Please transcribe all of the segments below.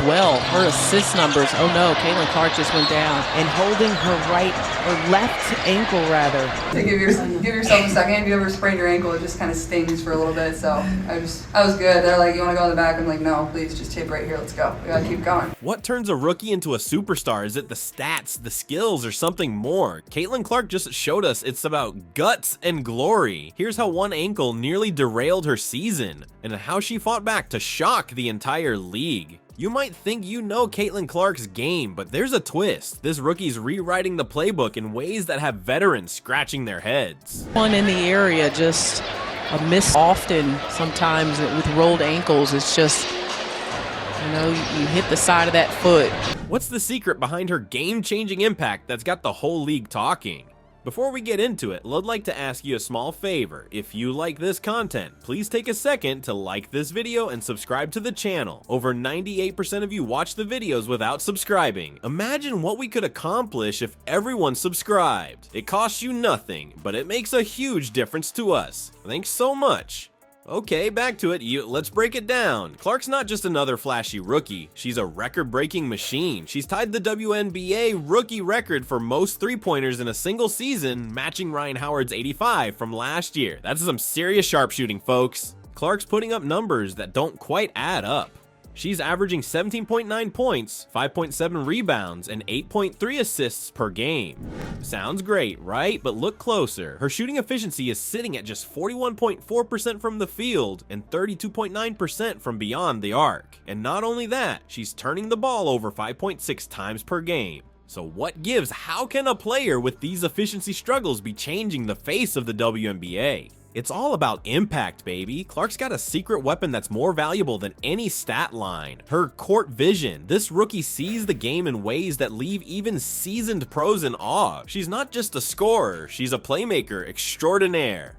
as well. Her assist numbers, oh no, Caitlin Clark just went down. And holding her right, or left ankle rather. To give yourself a second. If you ever sprain your ankle, it just kind of stings for a little bit. So I was good. They're like, you want to go in the back? I'm like, no, please, just tape right here. Let's go. We gotta keep going. What turns a rookie into a superstar? Is it the stats, the skills, or something more? Caitlin Clark just showed us it's about guts and glory. Here's how one ankle nearly derailed her season, and how she fought back to shock the entire league. You might think you know Caitlin Clark's game, but there's a twist. This rookie's rewriting the playbook in ways that have veterans scratching their heads. One in the area, just a miss often. Sometimes with rolled ankles, it's just, you know, you hit the side of that foot. What's the secret behind her game-changing impact that's got the whole league talking? Before we get into it, I'd like to ask you a small favor. If you like this content, please take a second to like this video and subscribe to the channel. Over 98% of you watch the videos without subscribing. Imagine what we could accomplish if everyone subscribed. It costs you nothing, but it makes a huge difference to us. Thanks so much. Okay, back to it. Let's break it down. Clark's not just another flashy rookie. She's a record-breaking machine. She's tied the WNBA rookie record for most three-pointers in a single season, matching Ryan Howard's 85 from last year. That's some serious sharpshooting, folks. Clark's putting up numbers that don't quite add up. She's averaging 17.9 points, 5.7 rebounds, and 8.3 assists per game. Sounds great, right? But look closer. Her shooting efficiency is sitting at just 41.4% from the field and 32.9% from beyond the arc. And not only that, she's turning the ball over 5.6 times per game. So what gives? How can a player with these efficiency struggles be changing the face of the WNBA? It's all about impact, baby. Clark's got a secret weapon that's more valuable than any stat line. Her court vision. This rookie sees the game in ways that leave even seasoned pros in awe. She's not just a scorer, she's a playmaker extraordinaire.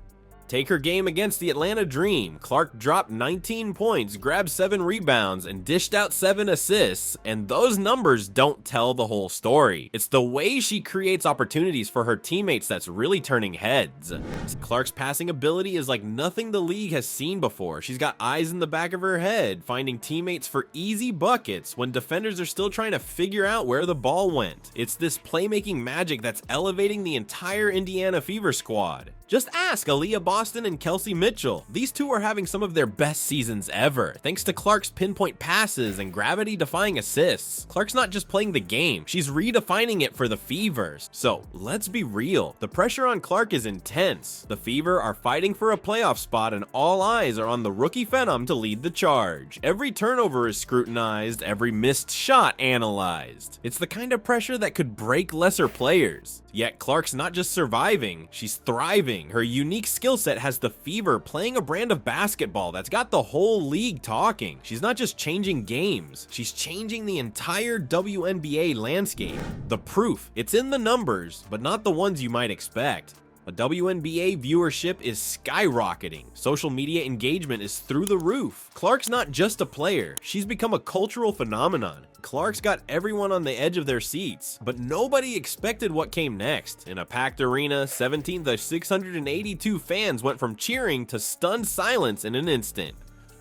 Take her game against the Atlanta Dream. Clark dropped 19 points, grabbed 7 rebounds, and dished out 7 assists, and those numbers don't tell the whole story. It's the way she creates opportunities for her teammates that's really turning heads. Clark's passing ability is like nothing the league has seen before. She's got eyes in the back of her head, finding teammates for easy buckets when defenders are still trying to figure out where the ball went. It's this playmaking magic that's elevating the entire Indiana Fever squad. Just ask Aaliyah Boston and Kelsey Mitchell. These two are having some of their best seasons ever, thanks to Clark's pinpoint passes and gravity-defying assists. Clark's not just playing the game, she's redefining it for the Fevers. So let's be real, the pressure on Clark is intense. The Fever are fighting for a playoff spot and all eyes are on the rookie phenom to lead the charge. Every turnover is scrutinized, every missed shot analyzed. It's the kind of pressure that could break lesser players. Yet Clark's not just surviving, she's thriving. Her unique skill set has the Fever playing a brand of basketball that's got the whole league talking. She's not just changing games, she's changing the entire WNBA landscape. The proof, it's in the numbers, but not the ones you might expect. A WNBA viewership is skyrocketing. Social media engagement is through the roof. Clark's not just a player, she's become a cultural phenomenon. Clark's got everyone on the edge of their seats, but nobody expected what came next. In a packed arena, 17 to 682 fans went from cheering to stunned silence in an instant.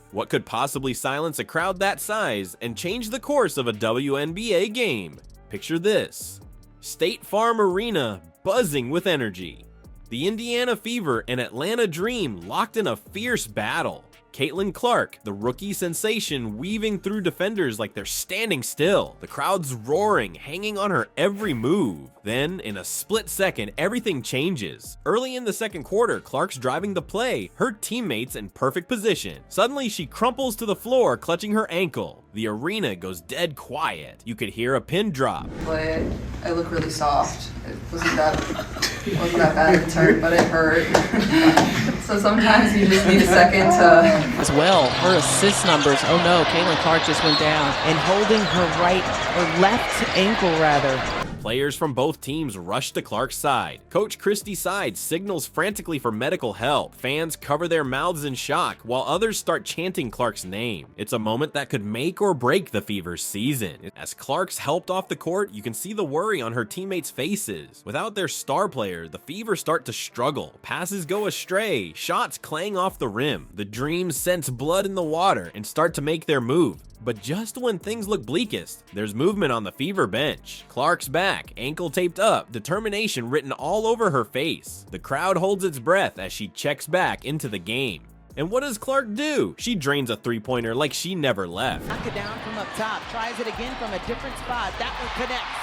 What could possibly silence a crowd that size and change the course of a WNBA game? Picture this: State Farm Arena buzzing with energy. The Indiana Fever and Atlanta Dream locked in a fierce battle. Caitlin Clark, the rookie sensation, weaving through defenders like they're standing still. The crowd's roaring, hanging on her every move. Then, in a split second, everything changes. Early in the second quarter, Clark's driving the play, her teammates in perfect position. Suddenly, she crumples to the floor, clutching her ankle. The arena goes dead quiet. You could hear a pin drop. But I look really soft. It wasn't that bad of a turn, but it hurt. So sometimes you just need a second to... As well, her assist numbers, oh no, Caitlin Clark just went down. And holding her right, or left ankle rather. Players from both teams rush to Clark's side. Coach Christy Side signals frantically for medical help. Fans cover their mouths in shock, while others start chanting Clark's name. It's a moment that could make or break the Fever's season. As Clark's helped off the court, you can see the worry on her teammates' faces. Without their star player, the Fever start to struggle. Passes go astray, shots clang off the rim. The Dreams sense blood in the water and start to make their move. But just when things look bleakest, there's movement on the Fever bench. Clark's back, ankle taped up, determination written all over her face. The crowd holds its breath as she checks back into the game. And what does Clark do? She drains a three-pointer like she never left. Knock it down from up top. Tries it again from a different spot. That one connects.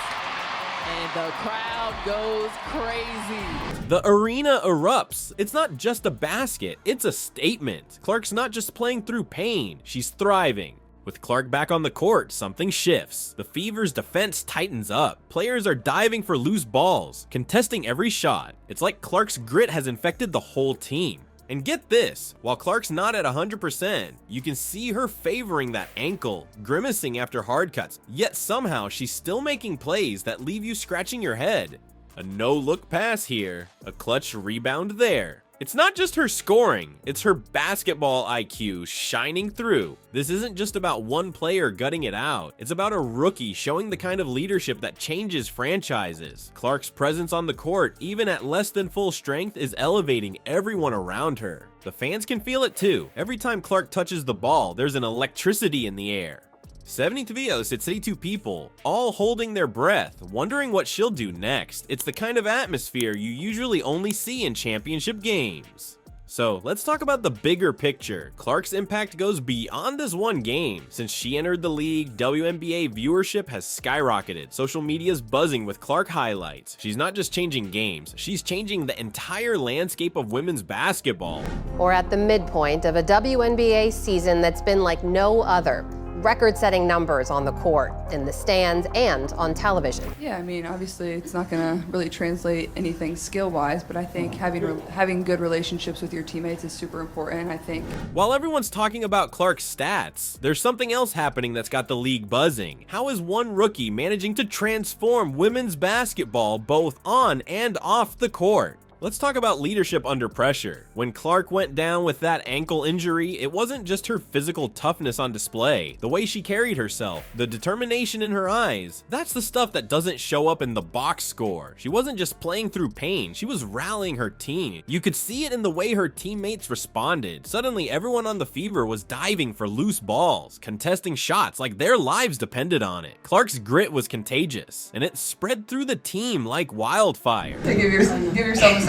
And the crowd goes crazy. The arena erupts. It's not just a basket, it's a statement. Clark's not just playing through pain, she's thriving. With Clark back on the court, something shifts. The Fever's defense tightens up. Players are diving for loose balls, contesting every shot. It's like Clark's grit has infected the whole team. And get this, while Clark's not at 100%, you can see her favoring that ankle, grimacing after hard cuts, yet somehow she's still making plays that leave you scratching your head. A no-look pass here, a clutch rebound there. It's not just her scoring, it's her basketball IQ shining through. This isn't just about one player gutting it out, it's about a rookie showing the kind of leadership that changes franchises. Clark's presence on the court, even at less than full strength, is elevating everyone around her. The fans can feel it too. Every time Clark touches the ball, there's an electricity in the air. 70 Tvios at 82 people, all holding their breath, wondering what she'll do next. It's the kind of atmosphere you usually only see in championship games. So let's talk about the bigger picture. Clark's impact goes beyond this one game. Since she entered the league, WNBA viewership has skyrocketed. Social media's buzzing with Clark highlights. She's not just changing games, she's changing the entire landscape of women's basketball. We're at the midpoint of a WNBA season that's been like no other. Record-setting numbers on the court, in the stands, and on television. Yeah, I mean, obviously it's not going to really translate anything skill-wise, but I think having good relationships with your teammates is super important, I think. While everyone's talking about Clark's stats, there's something else happening that's got the league buzzing. How is one rookie managing to transform women's basketball both on and off the court? Let's talk about leadership under pressure. When Clark went down with that ankle injury, it wasn't just her physical toughness on display, the way she carried herself, the determination in her eyes. That's the stuff that doesn't show up in the box score. She wasn't just playing through pain, she was rallying her team. You could see it in the way her teammates responded. Suddenly, everyone on the Fever was diving for loose balls, contesting shots like their lives depended on it. Clark's grit was contagious, and it spread through the team like wildfire. To give yourself a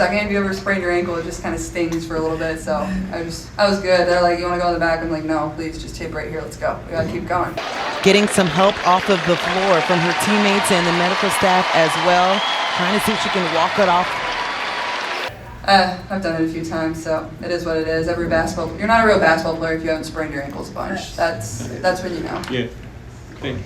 second. If you ever sprain your ankle, it just kind of stings for a little bit. So I was good. They're like, you want to go in the back? I'm like, no, please, just tape right here. Let's go. We gotta keep going. Getting some help off of the floor from her teammates and the medical staff as well. Trying to see if she can walk it off. I've done it a few times, so it is what it is. You're not a real basketball player if you haven't sprained your ankles a bunch. That's when you know. Yeah. Thank you.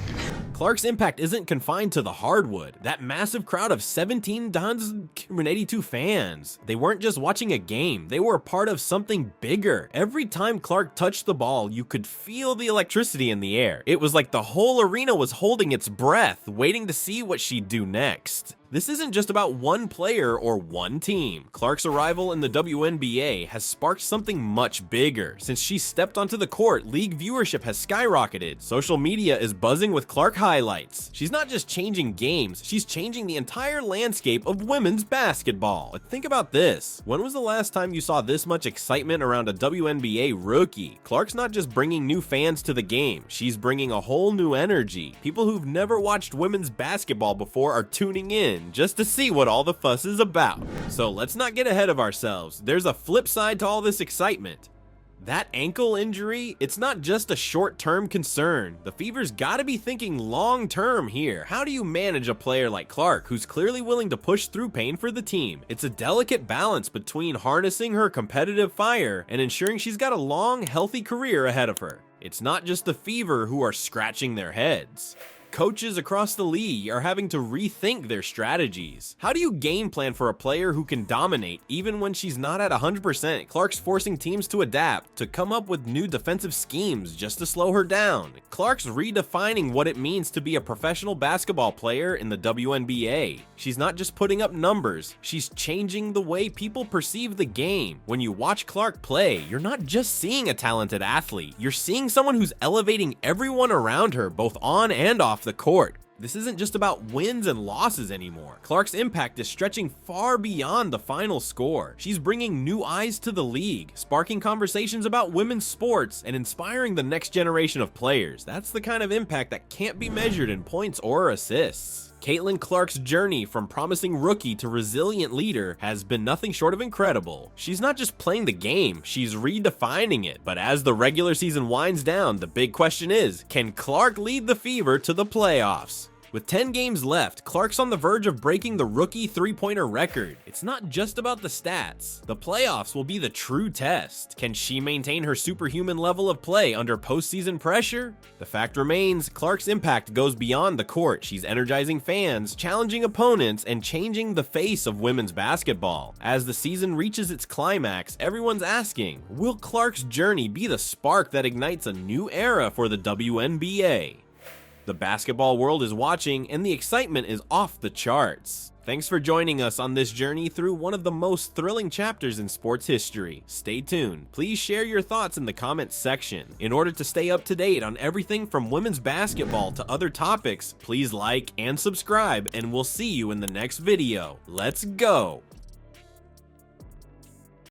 Clark's impact isn't confined to the hardwood. That massive crowd of 17,082 fans. They weren't just watching a game, they were a part of something bigger. Every time Clark touched the ball, you could feel the electricity in the air. It was like the whole arena was holding its breath, waiting to see what she'd do next. This isn't just about one player or one team. Clark's arrival in the WNBA has sparked something much bigger. Since she stepped onto the court, league viewership has skyrocketed. Social media is buzzing with Clark highlights. She's not just changing games, she's changing the entire landscape of women's basketball. But think about this. When was the last time you saw this much excitement around a WNBA rookie? Clark's not just bringing new fans to the game, she's bringing a whole new energy. People who've never watched women's basketball before are tuning in just to see what all the fuss is about. So let's not get ahead of ourselves. There's a flip side to all this excitement. That ankle injury, it's not just a short-term concern. The Fever's gotta be thinking long-term here. How do you manage a player like Clark, who's clearly willing to push through pain for the team? It's a delicate balance between harnessing her competitive fire and ensuring she's got a long, healthy career ahead of her. It's not just the Fever who are scratching their heads. Coaches across the league are having to rethink their strategies. How do you game plan for a player who can dominate even when she's not at 100%? Clark's forcing teams to adapt, to come up with new defensive schemes just to slow her down. Clark's redefining what it means to be a professional basketball player in the WNBA. She's not just putting up numbers, she's changing the way people perceive the game. When you watch Clark play, you're not just seeing a talented athlete, you're seeing someone who's elevating everyone around her, both on and off the court. This isn't just about wins and losses anymore. Clark's impact is stretching far beyond the final score. She's bringing new eyes to the league, sparking conversations about women's sports, and inspiring the next generation of players. That's the kind of impact that can't be measured in points or assists. Caitlin Clark's journey from promising rookie to resilient leader has been nothing short of incredible. She's not just playing the game, she's redefining it. But as the regular season winds down, the big question is, can Clark lead the Fever to the playoffs? With 10 games left, Clark's on the verge of breaking the rookie three-pointer record. It's not just about the stats. The playoffs will be the true test. Can she maintain her superhuman level of play under postseason pressure? The fact remains, Clark's impact goes beyond the court. She's energizing fans, challenging opponents, and changing the face of women's basketball. As the season reaches its climax, everyone's asking, will Clark's journey be the spark that ignites a new era for the WNBA? The basketball world is watching, and the excitement is off the charts. Thanks for joining us on this journey through one of the most thrilling chapters in sports history. Stay tuned. Please share your thoughts in the comments section. In order to stay up to date on everything from women's basketball to other topics, please like and subscribe, and we'll see you in the next video. Let's go!